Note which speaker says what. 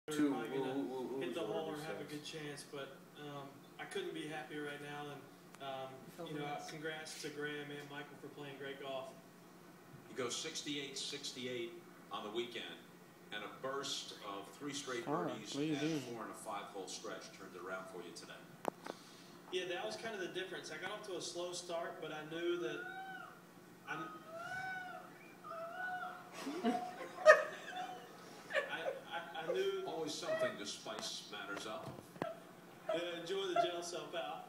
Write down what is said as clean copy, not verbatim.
Speaker 1: Am I going to hit the hole or have a good chance? But I couldn't be happier right now. And, congrats to Graham and Michael for playing great golf.
Speaker 2: You go 68-68 on the weekend, and a burst of 3 straight birdies and 4 in a 5-hole stretch turned it around for you today.
Speaker 1: Yeah, that was kind of the difference. I got off to a slow start, but I knew that I knew
Speaker 2: always something to spice matters up.
Speaker 1: Yeah, enjoy the gel self out.